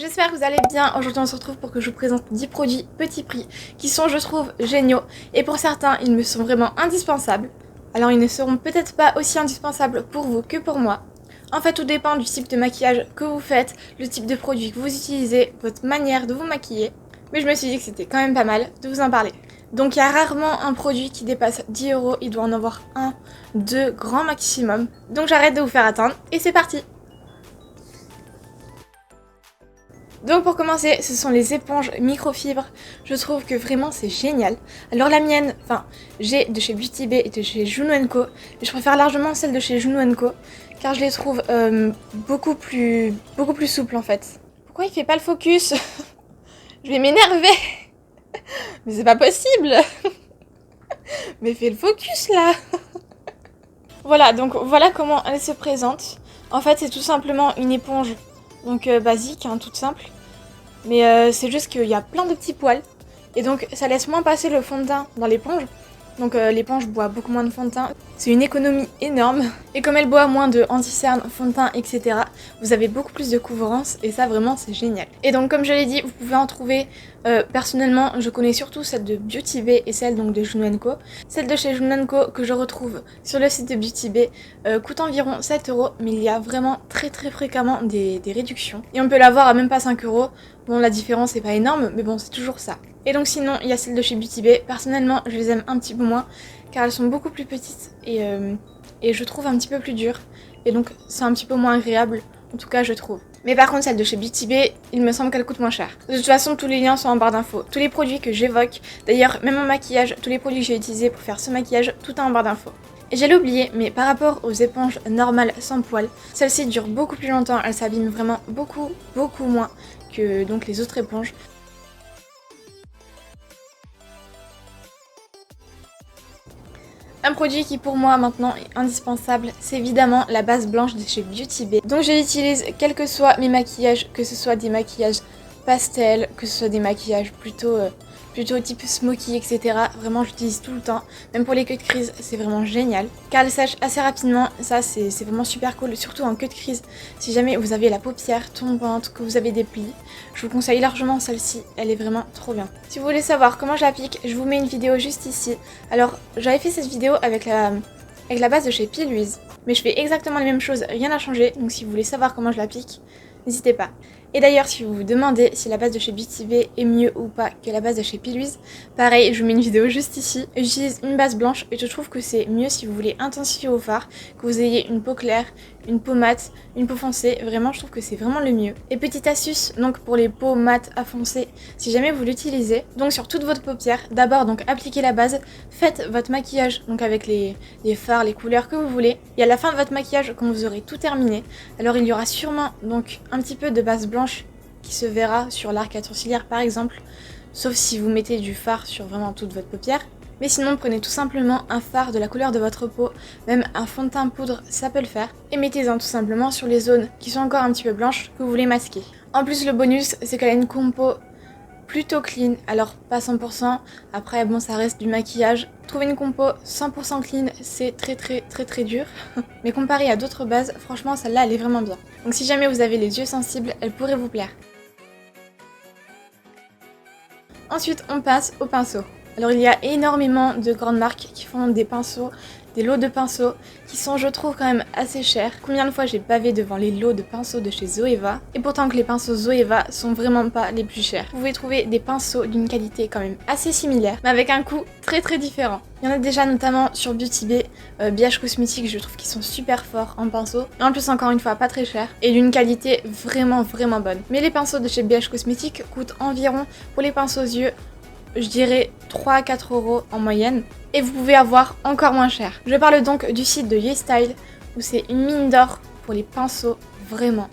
j'espère que vous allez bien. Aujourd'hui on se retrouve pour que je vous présente 10 produits petit prix qui sont, je trouve, géniaux. Et pour certains, ils me sont vraiment indispensables. Alors ils ne seront peut-être pas aussi indispensables pour vous que pour moi. En fait, tout dépend du type de maquillage que vous faites, le type de produit que vous utilisez, votre manière de vous maquiller. Mais je me suis dit que c'était quand même pas mal de vous en parler. Donc il y a rarement un produit qui dépasse 10 €, il doit en avoir un, deux grand maximum. Donc j'arrête de vous faire attendre et c'est parti. Donc pour commencer, ce sont les éponges microfibres. Je trouve que vraiment c'est génial. Alors la mienne, j'ai de chez Beauty Bay et de chez Juno & Co. Mais je préfère largement celle de chez Juno & Co. Car je les trouve beaucoup plus souples en fait. Pourquoi il fait pas le focus? Je vais m'énerver. Mais c'est pas possible. Mais fais le focus là. Voilà, donc voilà comment elle se présente. En fait c'est tout simplement une éponge donc basique, hein, toute simple. Mais c'est juste qu'il y a plein de petits poils. Et donc ça laisse moins passer le fond de teint dans l'éponge. Donc l'éponge boit beaucoup moins de fond de teint. C'est une économie énorme. Et comme elle boit moins de anti-cerne, fond de teint, etc., vous avez beaucoup plus de couvrance. Et ça vraiment c'est génial. Et donc comme je l'ai dit, vous pouvez en trouver. Personnellement, je connais surtout celle de Beauty Bay et celle donc de Juno & Co. Celle de chez Juno & Co que je retrouve sur le site de Beauty Bay coûte environ 7 €. Mais il y a vraiment très fréquemment des réductions. Et on peut l'avoir à même pas 5 €. Bon, la différence est pas énorme, mais bon, c'est toujours ça. Et donc sinon, il y a celle de chez Beauty Bay. Personnellement, je les aime un petit peu moins, car elles sont beaucoup plus petites et je trouve un petit peu plus dures. Et donc, c'est un petit peu moins agréable, en tout cas, je trouve. Mais par contre, celle de chez Beauty Bay, il me semble qu'elle coûte moins cher. De toute façon, tous les liens sont en barre d'infos. Tous les produits que j'évoque, d'ailleurs, même en maquillage, tous les produits que j'ai utilisés pour faire ce maquillage, tout est en barre d'infos. Et j'allais oublier, mais par rapport aux éponges normales sans poils, celle-ci dure beaucoup plus longtemps, elle s'abîme vraiment beaucoup moins que donc les autres éponges. Un produit qui pour moi maintenant est indispensable, c'est évidemment la base blanche de chez Beauty Bay. Donc je l'utilise quels que soient mes maquillages, que ce soit des maquillages pastel, que ce soit des maquillages plutôt type smoky, etc. Vraiment je l'utilise tout le temps, même pour les queues de crise, c'est vraiment génial. Car elle sèche assez rapidement, ça c'est vraiment super cool, surtout en queue de crise. Si jamais vous avez la paupière tombante, que vous avez des plis, je vous conseille largement celle-ci, elle est vraiment trop bien. Si vous voulez savoir comment je l'applique, je vous mets une vidéo juste ici. Alors j'avais fait cette vidéo avec la base de chez P. Louise, mais je fais exactement les mêmes choses, rien n'a changé, donc si vous voulez savoir comment je l'applique, n'hésitez pas. Et d'ailleurs, si vous vous demandez si la base de chez Beauty Bay est mieux ou pas que la base de chez P. Louise, pareil, je vous mets une vidéo juste ici. J'utilise une base blanche et je trouve que c'est mieux si vous voulez intensifier vos fards, que vous ayez une peau claire, une peau mate, une peau foncée. Vraiment, je trouve que c'est vraiment le mieux. Et petite astuce, donc pour les peaux mates à foncées, si jamais vous l'utilisez, donc sur toute votre paupière, d'abord donc appliquez la base, faites votre maquillage donc avec les fards, les couleurs que vous voulez. Et à la fin de votre maquillage, quand vous aurez tout terminé, alors il y aura sûrement donc un petit peu de base blanche qui se verra sur l'arcade sourcilière par exemple, sauf si vous mettez du fard sur vraiment toute votre paupière. Mais sinon prenez tout simplement un fard de la couleur de votre peau, même un fond de teint poudre ça peut le faire, et mettez-en tout simplement sur les zones qui sont encore un petit peu blanches que vous voulez masquer. En plus le bonus c'est qu'elle a une compo plutôt clean, alors pas 100%, après bon ça reste du maquillage. Trouver une compo 100% clean c'est très dur, mais comparé à d'autres bases, franchement celle-là elle est vraiment bien. Donc si jamais vous avez les yeux sensibles, elle pourrait vous plaire. Ensuite on passe au pinceau. Alors il y a énormément de grandes marques qui font des pinceaux, des lots de pinceaux qui sont je trouve quand même assez chers. Combien de fois j'ai bavé devant les lots de pinceaux de chez Zoeva, et pourtant que les pinceaux Zoeva sont vraiment pas les plus chers. Vous pouvez trouver des pinceaux d'une qualité quand même assez similaire, mais avec un coût très différent. Il y en a déjà notamment sur Beauty Bay, BH Cosmétiques, je trouve qu'ils sont super forts en pinceau. Et en plus encore une fois pas très cher et d'une qualité vraiment bonne. Mais les pinceaux de chez BH Cosmétiques coûtent environ, pour les pinceaux aux yeux, je dirais 3 à 4 € en moyenne, et vous pouvez avoir encore moins cher. Je parle donc du site de YesStyle, où c'est une mine d'or pour les pinceaux, vraiment.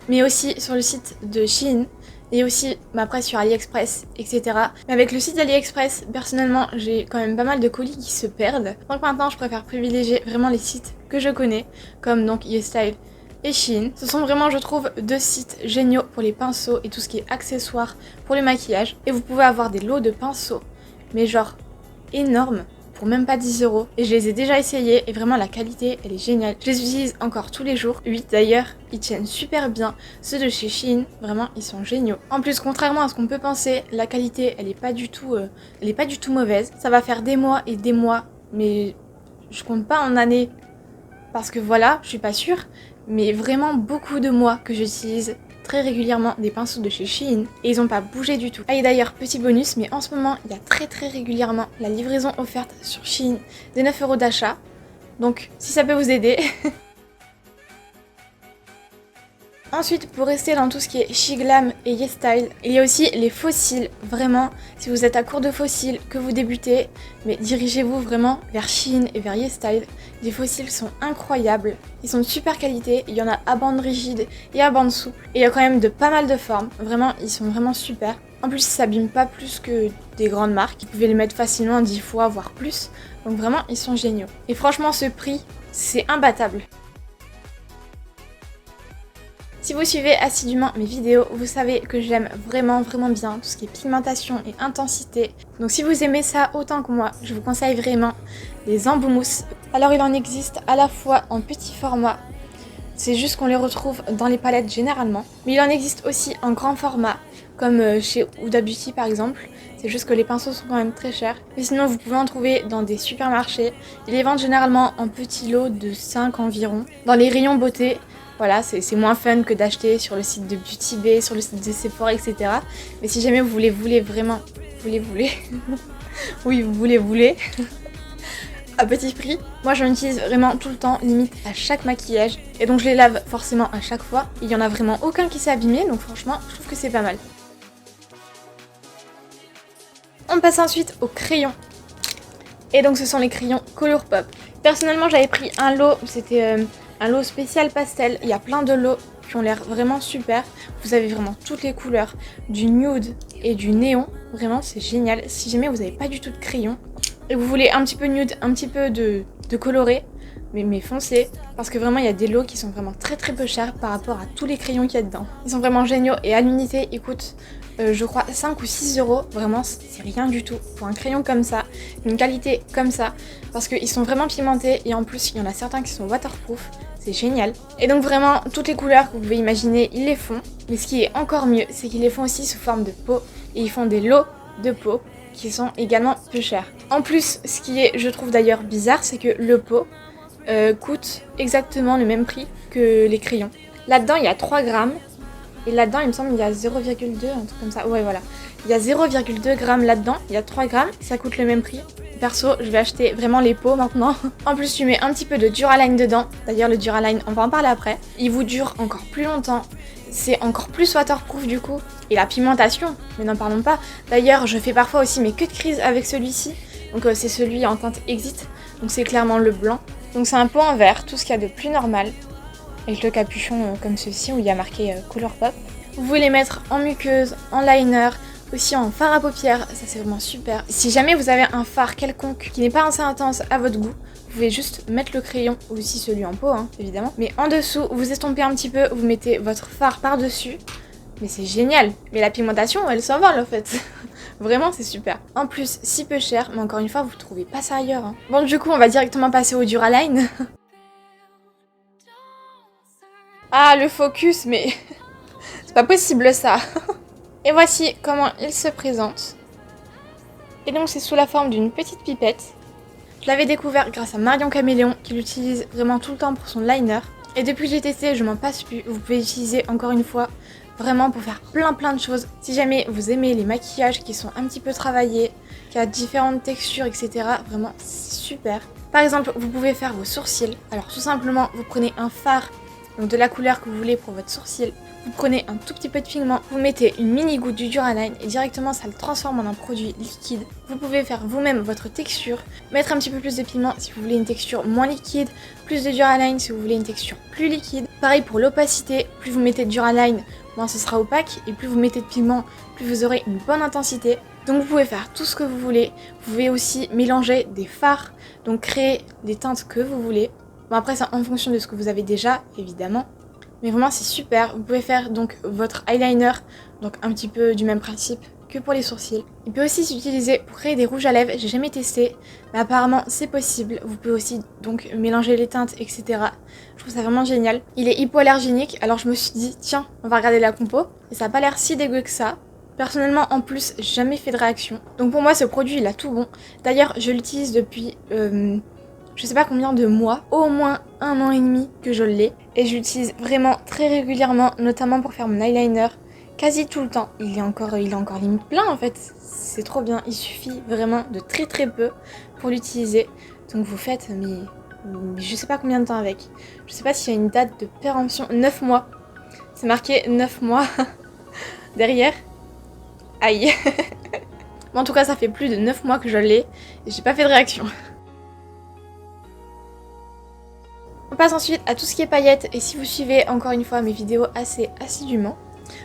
Mais aussi sur le site de Shein, et aussi après sur AliExpress, etc. Mais avec le site d'AliExpress, personnellement, j'ai quand même pas mal de colis qui se perdent. Donc maintenant, je préfère privilégier vraiment les sites que je connais, comme donc YesStyle et Shein. Ce sont vraiment, je trouve, deux sites géniaux pour les pinceaux et tout ce qui est accessoires pour le maquillage. Et vous pouvez avoir des lots de pinceaux, mais genre énormes, pour même pas 10 € et je les ai déjà essayés et vraiment la qualité elle est géniale. Je les utilise encore tous les jours. 8 d'ailleurs, ils tiennent super bien. Ceux de chez Shein, vraiment ils sont géniaux. En plus, contrairement à ce qu'on peut penser, la qualité elle est pas du tout mauvaise. Ça va faire des mois et des mois, mais je compte pas en années parce que voilà, je suis pas sûre, mais vraiment beaucoup de mois que j'utilise très régulièrement des pinceaux de chez Shein et ils ont pas bougé du tout. Ah, et d'ailleurs, petit bonus, mais en ce moment il y a très régulièrement la livraison offerte sur Shein des 9 € d'achat, donc si ça peut vous aider. Ensuite, pour rester dans tout ce qui est Shiglam et YesStyle, il y a aussi les fossiles. Vraiment, si vous êtes à court de fossiles, que vous débutez, mais dirigez-vous vraiment vers Shein et vers YesStyle. Les fossiles sont incroyables, ils sont de super qualité, il y en a à bande rigide et à bande souple. Et il y a quand même de pas mal de formes, vraiment, ils sont vraiment super. En plus, ils s'abîment pas plus que des grandes marques, vous pouvez les mettre facilement 10 fois, voire plus. Donc vraiment, ils sont géniaux. Et franchement, ce prix, c'est imbattable. Si vous suivez assidûment mes vidéos, vous savez que j'aime vraiment bien tout ce qui est pigmentation et intensité. Donc si vous aimez ça autant que moi, je vous conseille vraiment les embouts mousse. Alors il en existe à la fois en petit format, c'est juste qu'on les retrouve dans les palettes généralement. Mais il en existe aussi en grand format, comme chez Huda Beauty par exemple. C'est juste que les pinceaux sont quand même très chers. Mais sinon vous pouvez en trouver dans des supermarchés. Ils les vendent généralement en petits lots de 5 environ. Dans les rayons beauté. Voilà, c'est moins fun que d'acheter sur le site de Beauty Bay, sur le site de Sephora, etc. Mais si jamais vous voulez vraiment... oui, vous voulez... à petit prix. Moi j'en utilise vraiment tout le temps, limite à chaque maquillage. Et donc je les lave forcément à chaque fois. Il y en a vraiment aucun qui s'est abîmé, donc franchement, je trouve que c'est pas mal. On passe ensuite aux crayons. Et donc ce sont les crayons Colourpop. Personnellement j'avais pris un lot, c'était un lot spécial pastel. Il y a plein de lots qui ont l'air vraiment super. Vous avez vraiment toutes les couleurs, du nude et du néon. Vraiment c'est génial. Si jamais vous n'avez pas du tout de crayon et vous voulez un petit peu nude, un petit peu de coloré, mais foncez. Parce que vraiment il y a des lots qui sont vraiment très peu chers par rapport à tous les crayons qu'il y a dedans. Ils sont vraiment géniaux et à l'unité ils coûtent je crois 5 ou 6 €. Vraiment c'est rien du tout pour un crayon comme ça, une qualité comme ça. Parce qu'ils sont vraiment pigmentés et en plus il y en a certains qui sont waterproof. C'est génial. Et donc vraiment toutes les couleurs que vous pouvez imaginer ils les font. Mais ce qui est encore mieux c'est qu'ils les font aussi sous forme de pot. Et ils font des lots de pots qui sont également peu chers. En plus ce qui est je trouve d'ailleurs bizarre c'est que le pot coûte exactement le même prix que les crayons. Là-dedans il y a 3 grammes. Et là-dedans, il me semble, il y a 0,2, un truc comme ça. Ouais, voilà. Il y a 0,2 grammes là-dedans. Il y a 3 grammes. Ça coûte le même prix. Perso, je vais acheter vraiment les pots maintenant. En plus, tu mets un petit peu de Duraline dedans. D'ailleurs, le Duraline, on va en parler après. Il vous dure encore plus longtemps. C'est encore plus waterproof du coup. Et la pigmentation, mais n'en parlons pas. D'ailleurs, je fais parfois aussi mes queues de crise avec celui-ci. Donc c'est celui en teinte Exit. Donc c'est clairement le blanc. Donc c'est un pot en verre, tout ce qu'il y a de plus normal. Avec le capuchon comme ceci où il y a marqué Colourpop. Vous pouvez les mettre en muqueuse, en liner, aussi en fard à paupières, ça c'est vraiment super. Si jamais vous avez un fard quelconque qui n'est pas assez intense à votre goût, vous pouvez juste mettre le crayon, ou aussi celui en pot hein, évidemment. Mais en dessous, vous estompez un petit peu, vous mettez votre fard par-dessus. Mais c'est génial. Mais la pigmentation, elle s'envole en fait. Vraiment, c'est super. En plus, si peu cher, mais encore une fois, vous trouvez pas ça ailleurs. Hein. Bon, du coup, on va directement passer au Duraline. Ah, le focus, mais c'est pas possible ça. Et voici comment il se présente. Et donc c'est sous la forme d'une petite pipette. Je l'avais découvert grâce à Marion Caméléon qui l'utilise vraiment tout le temps pour son liner. Et depuis que j'ai testé, je m'en passe plus. Vous pouvez l'utiliser encore une fois vraiment pour faire plein de choses. Si jamais vous aimez les maquillages qui sont un petit peu travaillés, qui a différentes textures, etc. Vraiment, c'est super. Par exemple, vous pouvez faire vos sourcils. Alors tout simplement, vous prenez un fard. Donc de la couleur que vous voulez pour votre sourcil. Vous prenez un tout petit peu de pigment, vous mettez une mini goutte du Duraline et directement ça le transforme en un produit liquide. Vous pouvez faire vous-même votre texture, mettre un petit peu plus de pigment si vous voulez une texture moins liquide, plus de Duraline si vous voulez une texture plus liquide. Pareil pour l'opacité, plus vous mettez de Duraline, moins ce sera opaque et plus vous mettez de pigment, plus vous aurez une bonne intensité. Donc vous pouvez faire tout ce que vous voulez. Vous pouvez aussi mélanger des fards, donc créer les teintes que vous voulez. Bon après c'est en fonction de ce que vous avez déjà, évidemment. Mais vraiment c'est super. Vous pouvez faire donc votre eyeliner, donc un petit peu du même principe que pour les sourcils. Il peut aussi s'utiliser pour créer des rouges à lèvres, j'ai jamais testé, mais apparemment c'est possible. Vous pouvez aussi donc mélanger les teintes, etc. Je trouve ça vraiment génial. Il est hypoallergénique, alors je me suis dit, tiens, on va regarder la compo. Et ça a pas l'air si dégueu que ça. Personnellement, en plus, j'ai jamais fait de réaction. Donc pour moi, ce produit, il a tout bon. D'ailleurs, je l'utilise depuis... je sais pas combien de mois, au moins 1 an et demi que je l'ai. Et je l'utilise vraiment très régulièrement, notamment pour faire mon eyeliner. Quasi tout le temps. Il est encore limite plein en fait. C'est trop bien. Il suffit vraiment de très très peu pour l'utiliser. Donc vous faites, mais je sais pas combien de temps avec. Je sais pas s'il y a une date de péremption. 9 mois. C'est marqué 9 mois derrière. Aïe. Bon, en tout cas, ça fait plus de 9 mois que je l'ai. Et j'ai pas fait de réaction. On passe ensuite à tout ce qui est paillettes, et si vous suivez encore une fois mes vidéos assez assidûment,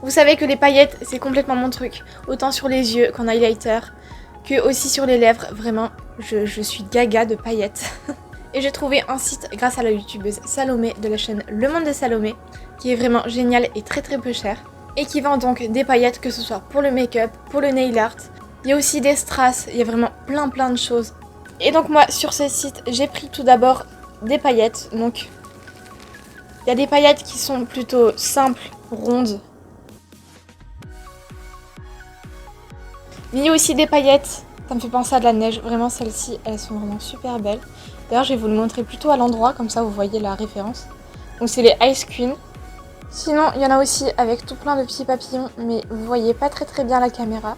vous savez que les paillettes c'est complètement mon truc, autant sur les yeux qu'en highlighter, que aussi sur les lèvres, vraiment je suis gaga de paillettes. Et j'ai trouvé un site grâce à la youtubeuse Salomé de la chaîne Le Monde de Salomé, qui est vraiment génial et très très peu cher, et qui vend donc des paillettes que ce soit pour le make-up, pour le nail art, il y a aussi des strass, il y a vraiment plein de choses. Et donc moi sur ce site j'ai pris tout d'abord des paillettes, donc il y a des paillettes qui sont plutôt simples, rondes. Mais il y a aussi des paillettes, ça me fait penser à de la neige, vraiment celles-ci, elles sont vraiment super belles. D'ailleurs je vais vous le montrer plutôt à l'endroit, comme ça vous voyez la référence. Donc c'est les Ice Queen. Sinon il y en a aussi avec tout plein de petits papillons, mais vous voyez pas très bien la caméra.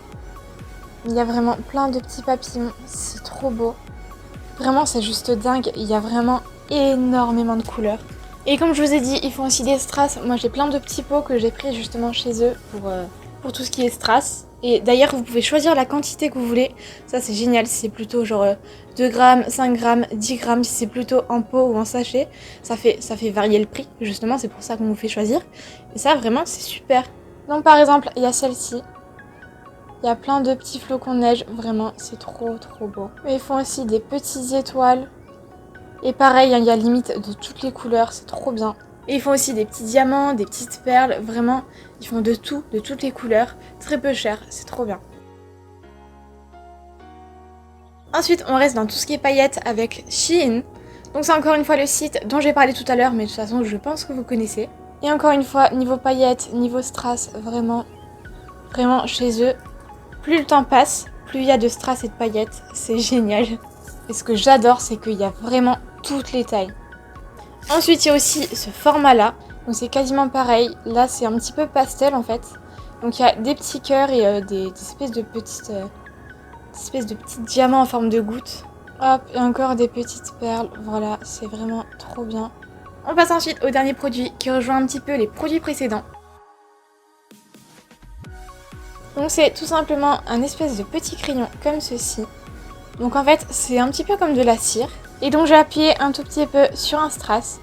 Il y a vraiment plein de petits papillons, c'est trop beau. Vraiment c'est juste dingue, il y a vraiment énormément de couleurs. Et comme je vous ai dit, ils font aussi des strass. Moi j'ai plein de petits pots que j'ai pris justement chez eux pour tout ce qui est strass. Et d'ailleurs vous pouvez choisir la quantité que vous voulez. Ça c'est génial, si c'est plutôt genre 2 grammes, 5 grammes, 10 grammes, si c'est plutôt en pot ou en sachet. Ça fait varier le prix, justement c'est pour ça qu'on vous fait choisir. Et ça vraiment c'est super. Donc par exemple il y a celle-ci. Il y a plein de petits flocons de neige, vraiment c'est trop beau. Mais ils font aussi des petites étoiles. Et pareil, il y a limite de toutes les couleurs, c'est trop bien. Et ils font aussi des petits diamants, des petites perles, vraiment, ils font de tout, de toutes les couleurs, très peu cher, c'est trop bien. Ensuite, on reste dans tout ce qui est paillettes avec Shein. Donc c'est encore une fois le site dont j'ai parlé tout à l'heure, mais de toute façon je pense que vous connaissez. Et encore une fois, niveau paillettes, niveau strass, vraiment chez eux, plus le temps passe, plus il y a de strass et de paillettes, c'est génial. Et ce que j'adore, c'est qu'il y a vraiment toutes les tailles. Ensuite, il y a aussi ce format-là. Donc c'est quasiment pareil. Là, c'est un petit peu pastel en fait. Donc il y a des petits cœurs et des espèces de petits diamants en forme de gouttes. Hop, et encore des petites perles. Voilà, c'est vraiment trop bien. On passe ensuite au dernier produit qui rejoint un petit peu les produits précédents. Donc c'est tout simplement un espèce de petit crayon comme ceci. Donc en fait, c'est un petit peu comme de la cire. Et donc j'ai appuyé un tout petit peu sur un strass.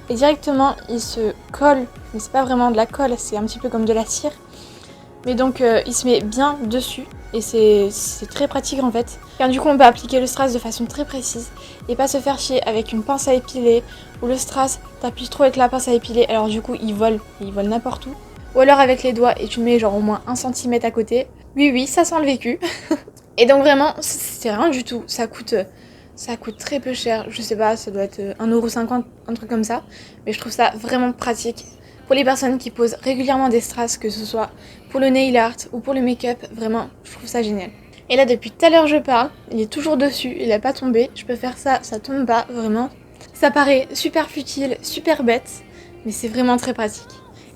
Et directement, il se colle. Mais c'est pas vraiment de la colle, c'est un petit peu comme de la cire. Mais donc il se met bien dessus. Et c'est très pratique en fait. Car du coup, on peut appliquer le strass de façon très précise. Et pas se faire chier avec une pince à épiler. Ou le strass, t'appuies trop avec la pince à épiler. Alors du coup, il vole n'importe où. Ou alors avec les doigts et tu mets genre au moins 1 cm à côté. Oui, ça sent le vécu. Et donc vraiment, c'est rien du tout. Ça coûte très peu cher. Je sais pas, ça doit être 1,50 €, un truc comme ça. Mais je trouve ça vraiment pratique. Pour les personnes qui posent régulièrement des strass, que ce soit pour le nail art ou pour le make-up, vraiment, je trouve ça génial. Et là, depuis tout à l'heure, je parle. Il est toujours dessus, il a pas tombé. Je peux faire ça, ça tombe pas, vraiment. Ça paraît super futile, super bête, mais c'est vraiment très pratique.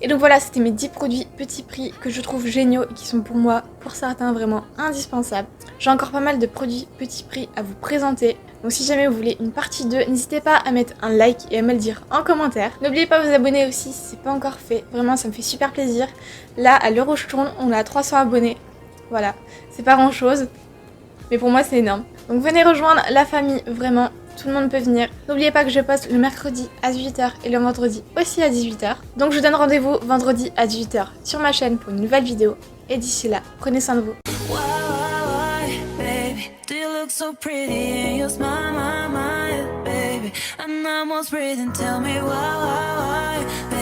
Et donc voilà, c'était mes 10 produits petit prix que je trouve géniaux et qui sont pour moi, pour certains, vraiment indispensables. J'ai encore pas mal de produits petit prix à vous présenter. Donc si jamais vous voulez une partie 2, n'hésitez pas à mettre un like et à me le dire en commentaire. N'oubliez pas de vous abonner aussi si c'est pas encore fait. Vraiment, ça me fait super plaisir. Là, à l'heure où je tourne, on a 300 abonnés. Voilà, c'est pas grand chose, mais pour moi c'est énorme. Donc venez rejoindre la famille, vraiment. Tout le monde peut venir. N'oubliez pas que je poste le mercredi à 18 h et le vendredi aussi à 18 h. Donc je vous donne rendez-vous vendredi à 18 h sur ma chaîne pour une nouvelle vidéo. Et d'ici là, prenez soin de vous.